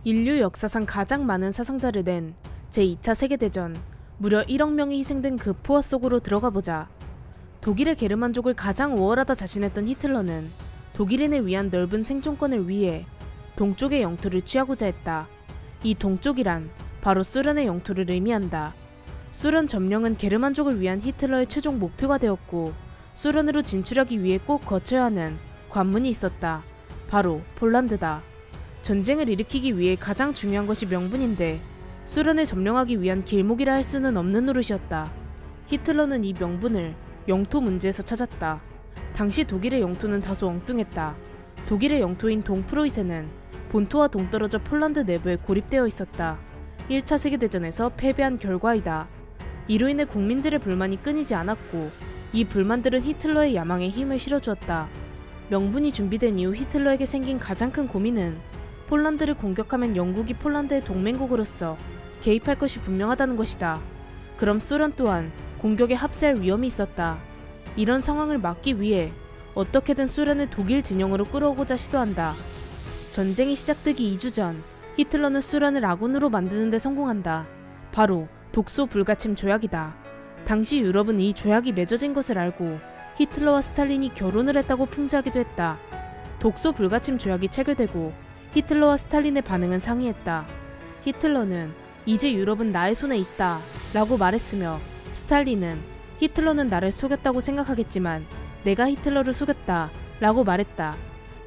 인류 역사상 가장 많은 사상자를 낸 제2차 세계대전, 무려 1억 명이 희생된 그 포화 속으로 들어가보자. 독일의 게르만족을 가장 우월하다 자신했던 히틀러는 독일인을 위한 넓은 생존권을 위해 동쪽의 영토를 취하고자 했다. 이 동쪽이란 바로 소련의 영토를 의미한다. 소련 점령은 게르만족을 위한 히틀러의 최종 목표가 되었고, 소련으로 진출하기 위해 꼭 거쳐야 하는 관문이 있었다. 바로 폴란드다. 전쟁을 일으키기 위해 가장 중요한 것이 명분인데, 소련을 점령하기 위한 길목이라 할 수는 없는 노릇이었다. 히틀러는 이 명분을 영토 문제에서 찾았다. 당시 독일의 영토는 다소 엉뚱했다. 독일의 영토인 동프로이센은 본토와 동떨어져 폴란드 내부에 고립되어 있었다. 1차 세계대전에서 패배한 결과이다. 이로 인해 국민들의 불만이 끊이지 않았고, 이 불만들은 히틀러의 야망에 힘을 실어주었다. 명분이 준비된 이후 히틀러에게 생긴 가장 큰 고민은 폴란드를 공격하면 영국이 폴란드의 동맹국으로서 개입할 것이 분명하다는 것이다. 그럼 소련 또한 공격에 합세할 위험이 있었다. 이런 상황을 막기 위해 어떻게든 소련을 독일 진영으로 끌어오고자 시도한다. 전쟁이 시작되기 2주 전, 히틀러는 소련을 아군으로 만드는 데 성공한다. 바로 독소 불가침 조약이다. 당시 유럽은 이 조약이 맺어진 것을 알고 히틀러와 스탈린이 결혼을 했다고 풍자하기도 했다. 독소 불가침 조약이 체결되고 히틀러와 스탈린의 반응은 상이했다. 히틀러는 이제 유럽은 나의 손에 있다 라고 말했으며, 스탈린은 히틀러는 나를 속였다고 생각하겠지만 내가 히틀러를 속였다 라고 말했다.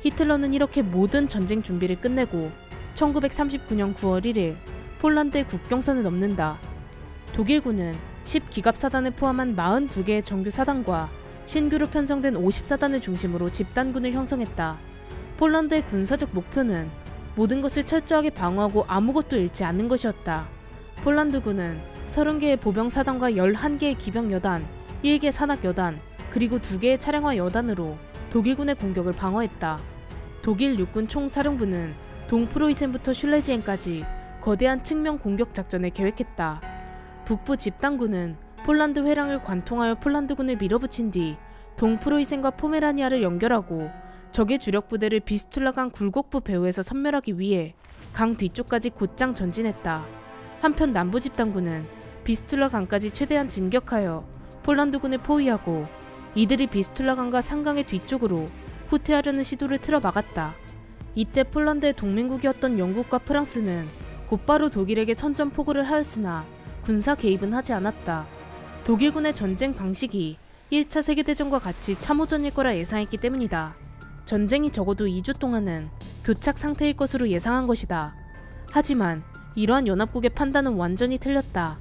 히틀러는 이렇게 모든 전쟁 준비를 끝내고 1939년 9월 1일 폴란드의 국경선을 넘는다. 독일군은 10기갑사단을 포함한 42개의 정규 사단과 신규로 편성된 50사단을 중심으로 집단군을 형성했다. 폴란드의 군사적 목표는 모든 것을 철저하게 방어하고 아무것도 잃지 않는 것이었다. 폴란드군은 30개의 보병사단과 11개의 기병여단, 1개 산악여단, 그리고 2개의 차량화 여단으로 독일군의 공격을 방어했다. 독일 육군 총사령부는 동프로이센부터 슐레지엔까지 거대한 측면 공격 작전을 계획했다. 북부 집단군은 폴란드 회랑을 관통하여 폴란드군을 밀어붙인 뒤 동프로이센과 포메라니아를 연결하고 적의 주력 부대를 비스툴라강 굴곡부 배후에서 섬멸하기 위해 강 뒤쪽까지 곧장 전진했다. 한편 남부 집단군은 비스툴라강까지 최대한 진격하여 폴란드군을 포위하고, 이들이 비스툴라강과 상강의 뒤쪽으로 후퇴하려는 시도를 틀어막았다. 이때 폴란드의 동맹국이었던 영국과 프랑스는 곧바로 독일에게 선전포고를 하였으나 군사 개입은 하지 않았다. 독일군의 전쟁 방식이 1차 세계대전과 같이 참호전일 거라 예상했기 때문이다. 전쟁이 적어도 2주 동안은 교착 상태일 것으로 예상한 것이다. 하지만 이러한 연합국의 판단은 완전히 틀렸다.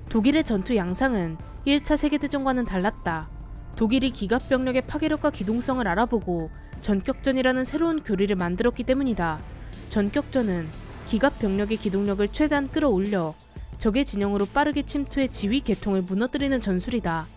독일의 전투 양상은 1차 세계대전과는 달랐다. 독일이 기갑병력의 파괴력과 기동성을 알아보고 전격전이라는 새로운 교리를 만들었기 때문이다. 전격전은 기갑병력의 기동력을 최대한 끌어올려 적의 진영으로 빠르게 침투해 지휘 계통을 무너뜨리는 전술이다.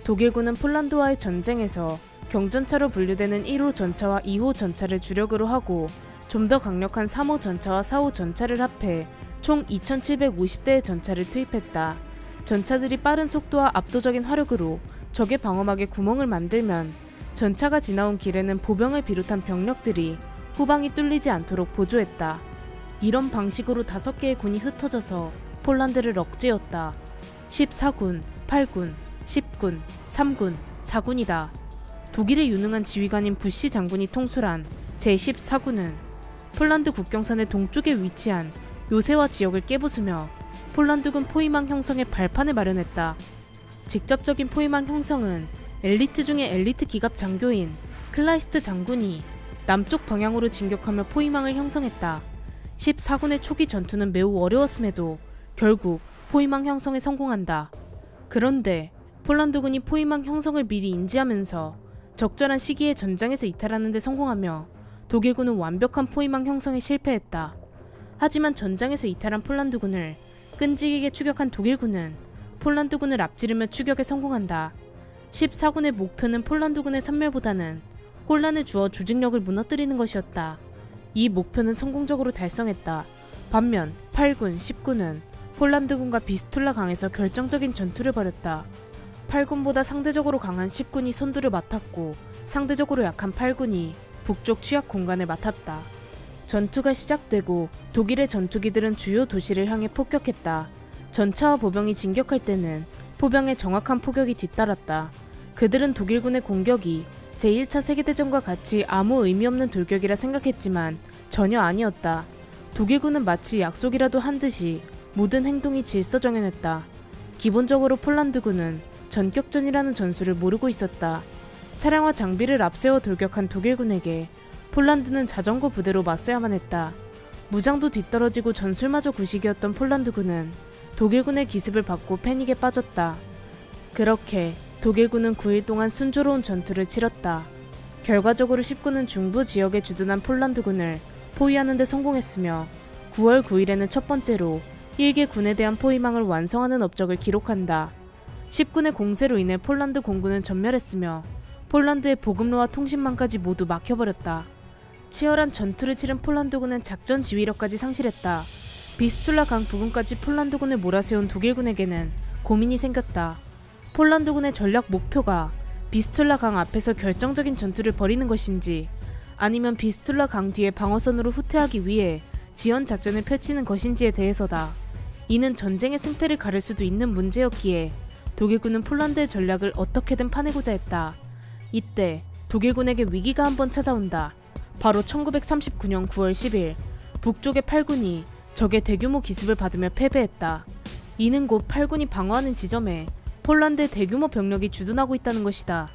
독일군은 폴란드와의 전쟁에서 경전차로 분류되는 1호 전차와 2호 전차를 주력으로 하고, 좀 더 강력한 3호 전차와 4호 전차를 합해 총 2750대의 전차를 투입했다. 전차들이 빠른 속도와 압도적인 화력으로 적의 방어막에 구멍을 만들면 전차가 지나온 길에는 보병을 비롯한 병력들이 후방이 뚫리지 않도록 보조했다. 이런 방식으로 5개의 군이 흩어져서 폴란드를 억제했다. 14군, 8군, 10군, 3군, 4군이다. 독일의 유능한 지휘관인 부시 장군이 통솔한 제14군은 폴란드 국경선의 동쪽에 위치한 요새화 지역을 깨부수며 폴란드군 포위망 형성의 발판을 마련했다. 직접적인 포위망 형성은 엘리트 중의 엘리트 기갑 장교인 클라이스트 장군이 남쪽 방향으로 진격하며 포위망을 형성했다. 14군의 초기 전투는 매우 어려웠음에도 결국 포위망 형성에 성공한다. 그런데 폴란드군이 포위망 형성을 미리 인지하면서 적절한 시기에 전장에서 이탈하는 데 성공하며 독일군은 완벽한 포위망 형성에 실패했다. 하지만 전장에서 이탈한 폴란드군을 끈질기게 추격한 독일군은 폴란드군을 앞지르며 추격에 성공한다. 14군의 목표는 폴란드군의 섬멸보다는 혼란을 주어 조직력을 무너뜨리는 것이었다. 이 목표는 성공적으로 달성했다. 반면 8군, 10군은 폴란드군과 비스툴라 강에서 결정적인 전투를 벌였다. 8군보다 상대적으로 강한 10군이 선두를 맡았고, 상대적으로 약한 8군이 북쪽 취약 공간을 맡았다. 전투가 시작되고 독일의 전투기들은 주요 도시를 향해 폭격했다. 전차와 보병이 진격할 때는 포병의 정확한 포격이 뒤따랐다. 그들은 독일군의 공격이 제1차 세계대전과 같이 아무 의미 없는 돌격이라 생각했지만 전혀 아니었다. 독일군은 마치 약속이라도 한 듯이 모든 행동이 질서정연했다. 기본적으로 폴란드군은 전격전이라는 전술을 모르고 있었다. 차량과 장비를 앞세워 돌격한 독일군에게 폴란드는 자전거 부대로 맞서야만 했다. 무장도 뒤떨어지고 전술마저 구식이었던 폴란드군은 독일군의 기습을 받고 패닉에 빠졌다. 그렇게 독일군은 9일 동안 순조로운 전투를 치렀다. 결과적으로 10군은 중부 지역에 주둔한 폴란드군을 포위하는 데 성공했으며 9월 9일에는 첫 번째로 1개 군에 대한 포위망을 완성하는 업적을 기록한다. 10군의 공세로 인해 폴란드 공군은 전멸했으며 폴란드의 보급로와 통신망까지 모두 막혀버렸다. 치열한 전투를 치른 폴란드군은 작전 지휘력까지 상실했다. 비스툴라 강 부근까지 폴란드군을 몰아세운 독일군에게는 고민이 생겼다. 폴란드군의 전략 목표가 비스툴라 강 앞에서 결정적인 전투를 벌이는 것인지 아니면 비스툴라 강 뒤에 방어선으로 후퇴하기 위해 지연 작전을 펼치는 것인지에 대해서다. 이는 전쟁의 승패를 가를 수도 있는 문제였기에 독일군은 폴란드의 전략을 어떻게든 파내고자 했다. 이때 독일군에게 위기가 한번 찾아온다. 바로 1939년 9월 10일 북쪽의 8군이 적의 대규모 기습을 받으며 패배했다. 이는 곧 8군이 방어하는 지점에 폴란드의 대규모 병력이 주둔하고 있다는 것이다.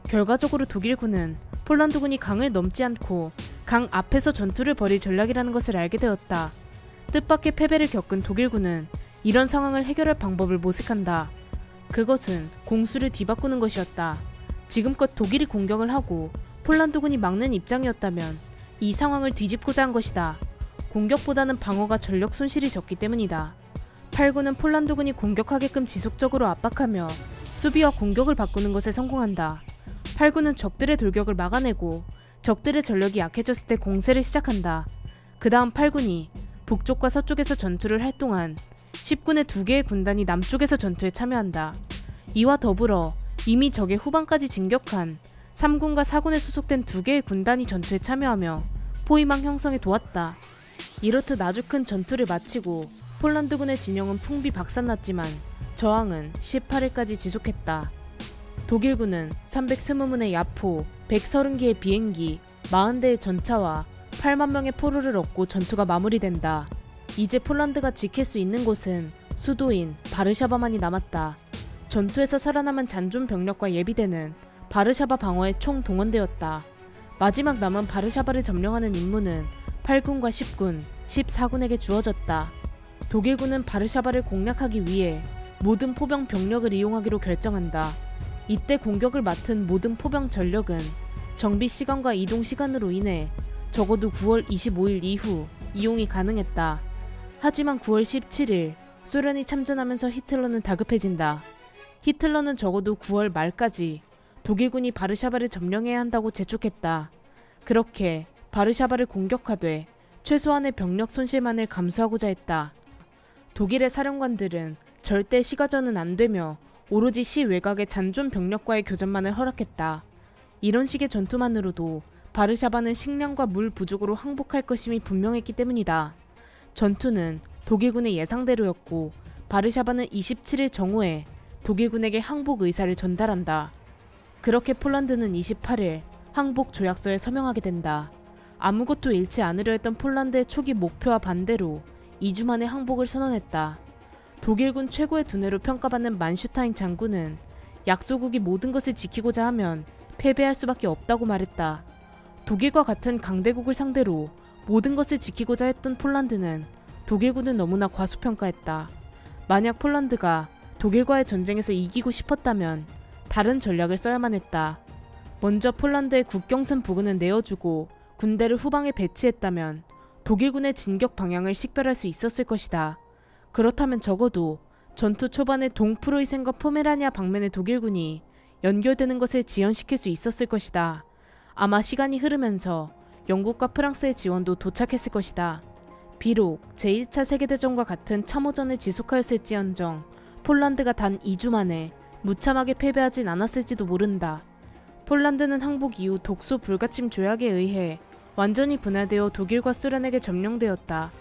결과적으로 독일군은 폴란드군이 강을 넘지 않고 강 앞에서 전투를 벌일 전략이라는 것을 알게 되었다. 뜻밖의 패배를 겪은 독일군은 이런 상황을 해결할 방법을 모색한다. 그것은 공수를 뒤바꾸는 것이었다. 지금껏 독일이 공격을 하고 폴란드군이 막는 입장이었다면 이 상황을 뒤집고자 한 것이다. 공격보다는 방어가 전력 손실이 적기 때문이다. 8군은 폴란드군이 공격하게끔 지속적으로 압박하며 수비와 공격을 바꾸는 것에 성공한다. 8군은 적들의 돌격을 막아내고 적들의 전력이 약해졌을 때 공세를 시작한다. 그 다음 8군이 북쪽과 서쪽에서 전투를 할 동안 10군의 2개의 군단이 남쪽에서 전투에 참여한다. 이와 더불어 이미 적의 후방까지 진격한 3군과 4군에 소속된 2개의 군단이 전투에 참여하며 포위망 형성에 도왔다. 이렇듯 아주 큰 전투를 마치고 폴란드군의 진영은 풍비박산났지만 저항은 18일까지 지속했다. 독일군은 320문의 야포, 130기의 비행기, 40대의 전차와 8만 명의 포로를 얻고 전투가 마무리된다. 이제 폴란드가 지킬 수 있는 곳은 수도인 바르샤바만이 남았다. 전투에서 살아남은 잔존 병력과 예비대는 바르샤바 방어에 총동원되었다. 마지막 남은 바르샤바를 점령하는 임무는 8군과 10군, 14군에게 주어졌다. 독일군은 바르샤바를 공략하기 위해 모든 포병 병력을 이용하기로 결정한다. 이때 공격을 맡은 모든 포병 전력은 정비 시간과 이동 시간으로 인해 적어도 9월 25일 이후 이용이 가능했다. 하지만 9월 17일 소련이 참전하면서 히틀러는 다급해진다. 히틀러는 적어도 9월 말까지 독일군이 바르샤바를 점령해야 한다고 재촉했다. 그렇게 바르샤바를 공격하되 최소한의 병력 손실만을 감수하고자 했다. 독일의 사령관들은 절대 시가전은 안 되며 오로지 시외곽의 잔존 병력과의 교전만을 허락했다. 이런 식의 전투만으로도 바르샤바는 식량과 물 부족으로 항복할 것임이 분명했기 때문이다. 전투는 독일군의 예상대로였고 바르샤바는 27일 정오에 독일군에게 항복 의사를 전달한다. 그렇게 폴란드는 28일 항복 조약서에 서명하게 된다. 아무것도 잃지 않으려 했던 폴란드의 초기 목표와 반대로 2주 만에 항복을 선언했다. 독일군 최고의 두뇌로 평가받는 만슈타인 장군은 약소국이 모든 것을 지키고자 하면 패배할 수밖에 없다고 말했다. 독일과 같은 강대국을 상대로 모든 것을 지키고자 했던 폴란드는 독일군을 너무나 과소평가했다. 만약 폴란드가 독일과의 전쟁에서 이기고 싶었다면 다른 전략을 써야만 했다. 먼저 폴란드의 국경선 부근을 내어주고 군대를 후방에 배치했다면 독일군의 진격 방향을 식별할 수 있었을 것이다. 그렇다면 적어도 전투 초반에 동프로이센과 포메라니아 방면의 독일군이 연결되는 것을 지연시킬 수 있었을 것이다. 아마 시간이 흐르면서 영국과 프랑스의 지원도 도착했을 것이다. 비록 제1차 세계대전과 같은 참호전을 지속하였을지언정 폴란드가 단 2주 만에 무참하게 패배하진 않았을지도 모른다. 폴란드는 항복 이후 독소 불가침 조약에 의해 완전히 분화되어 독일과 소련에게 점령되었다.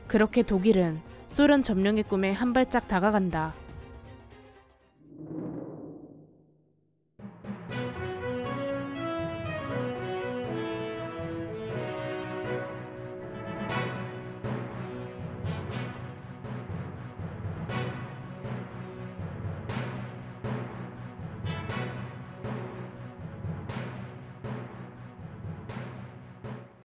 그렇게 독일은 소련 점령의 꿈에 한 발짝 다가간다.